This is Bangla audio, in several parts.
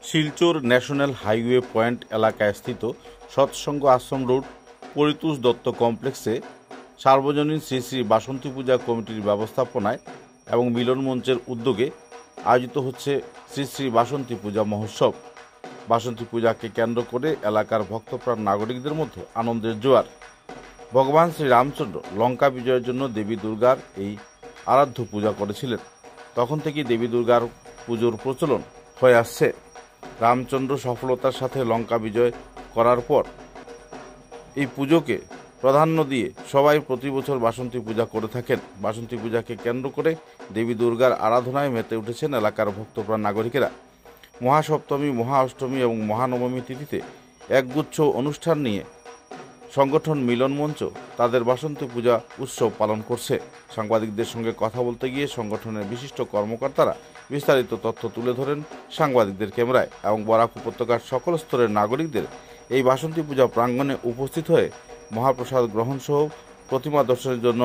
শিলচর ন্যাশনাল হাইওয়ে পয়েন্ট এলাকায় স্থিত সৎসঙ্গ আশ্রম রোড পরিতোষ দত্ত কমপ্লেক্সে সার্বজনীন শ্রী শ্রী বাসন্তী পূজা কমিটির ব্যবস্থাপনায় এবং মিলন মঞ্চের উদ্যোগে আয়োজিত হচ্ছে শ্রী শ্রী বাসন্তী পূজা মহোৎসব। বাসন্তী পূজাকে কেন্দ্র করে এলাকার ভক্তপ্রাণ নাগরিকদের মধ্যে আনন্দের জোয়ার। ভগবান শ্রী রামচন্দ্র লঙ্কা বিজয়ের জন্য দেবী দুর্গার এই আরাধ্য পূজা করেছিলেন। তখন থেকেই দেবী দুর্গার পুজোর প্রচলন হয়ে আসছে। রামচন্দ্র সফলতার সাথে লঙ্কা বিজয় করার পর এই পুজোকে প্রাধান্য দিয়ে সবাই প্রতি বছর বাসন্তী পূজা করে থাকেন। বাসন্তী পূজাকে কেন্দ্র করে দেবী দুর্গার আরাধনায় মেতে উঠেছেন এলাকার ভক্তপ্রাণ নাগরিকেরা। মহাসপ্তমী, মহা অষ্টমী এবং মহানবমী তিথিতে একগুচ্ছ অনুষ্ঠান নিয়ে সংগঠন মিলন মঞ্চ তাদের বাসন্তী পূজা উৎসব পালন করছে। সাংবাদিকদের সঙ্গে কথা বলতে গিয়ে সংগঠনের বিশিষ্ট কর্মকর্তারা বিস্তারিত তথ্য তুলে ধরেন সাংবাদিকদের ক্যামেরায় এবং বরাক উপত্যকার সকল স্তরের নাগরিকদের এই বাসন্তী পূজা প্রাঙ্গণে উপস্থিত হয়ে মহাপ্রসাদ গ্রহণ সহ প্রতিমা দর্শনের জন্য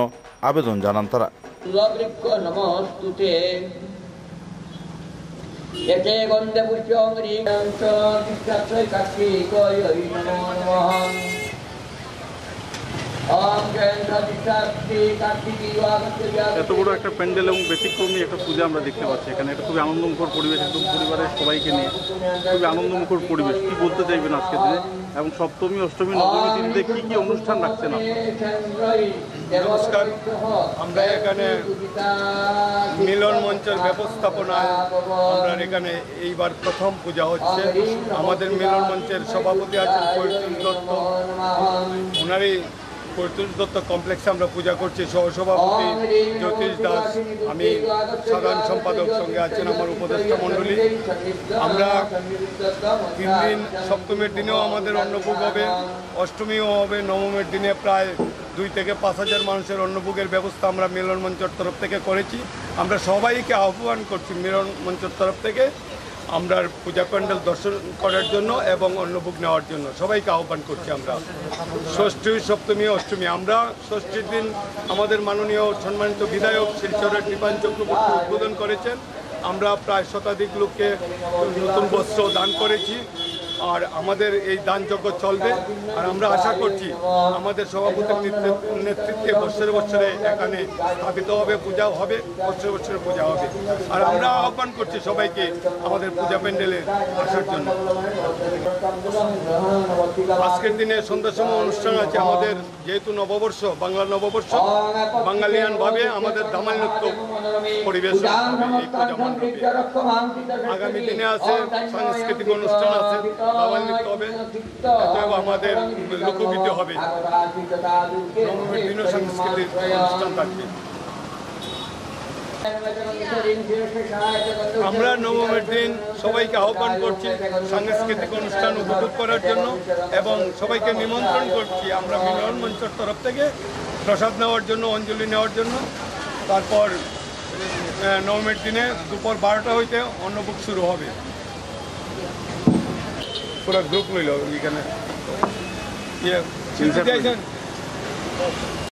আবেদন জানান তারা। এত বড় একটা প্যান্ডেল এবং ব্যতিক্রমী একটা পূজা আমরা দেখতে পাচ্ছি এখানে। এটা খুবই আনন্দমুখর পরিবেশ, একদম পরিবারের সবাইকে নিয়ে খুবই আনন্দমুখর পরিবেশ। কি বলতে চাইবেন আজকের দিনে এবং সপ্তমী, অষ্টমী, নবমী তিথিতে কি কি অনুষ্ঠান রাখছেন আপনারা? নমস্কার, আমরা এখানে মিলন মঞ্চের ব্যবস্থাপনায় আমরা এখানে এইবার প্রথম পূজা হচ্ছে। আমাদের মিলন মঞ্চের সভাপতি আছেন পরিতোষ দত্ত, ওনারই পরিতোষ দত্ত কমপ্লেক্সে আমরা পূজা করছি। সহসভাপতি জ্যোতিষ দাস, আমি সাধারণ সম্পাদক, সঙ্গে আছেন আমার উপদেষ্টা মণ্ডলী। আমরা 3 দিন, সপ্তমীর দিনেও আমাদের অন্নভোগ হবে, অষ্টমীও হবে, নবমীর দিনে প্রায় 2 থেকে 5 হাজার মানুষের অন্নভোগের ব্যবস্থা আমরা মিলন মঞ্চের তরফ থেকে করেছি। আমরা সবাইকে আহ্বান করছি মিলন মঞ্চের তরফ থেকে আমরা পূজা প্যান্ডেল দর্শন করার জন্য এবং অন্নভোগ নেওয়ার জন্য সবাইকে আহ্বান করছি। আমরা ষষ্ঠী, সপ্তমী, অষ্টমী, আমরা ষষ্ঠীর দিন আমাদের মাননীয় সম্মানিত বিধায়ক শিলচরের কৃপান চক্রবর্তী উদ্বোধন করেছেন। আমরা প্রায় শতাধিক লোককে নতুন বস্ত্র দান করেছি আর আমাদের এই দানযজ্ঞ চলবে। আর আমরা আশা করছি আমাদের সভাপতির নেতৃত্বে বছরে বছরে এখানে স্থাপিত হবে, পূজা হবে, বছরে বছরে পূজা হবে। আর আমরা আহ্বান করছি সবাইকে আমাদের পূজা প্যান্ডেলে আসার জন্য। আজকের দিনে সন্ধ্যার সময় অনুষ্ঠান আছে আমাদের, যেহেতু নববর্ষ, বাংলা নববর্ষ, বাঙালিয়ানভাবে আমাদের ধামাল নৃত্য পরিবেশ হবে এই পূজা মণ্ডপে। আগামী দিনে আছে সাংস্কৃতিক অনুষ্ঠান আছে, ধামাল নৃত্য হবে, আমাদের লোকগীতি হবে, নবমীর দিনও সাংস্কৃতিক অনুষ্ঠান থাকবে। আমরা নবমীর দিন সবাইকে আহ্বান করছি সাংস্কৃতিক অনুষ্ঠান উপভোগ করার জন্য এবং সবাইকে নিমন্ত্রণ করছি আমরা মিলন মঞ্চের তরফ থেকে প্রসাদ নেওয়ার জন্য, অঞ্জলি নেওয়ার জন্য। তারপর নবমীর দিনে দুপুর 12টা হইতে অন্নভোগ শুরু হবে। পুরো গ্রুপ লইল এখানে।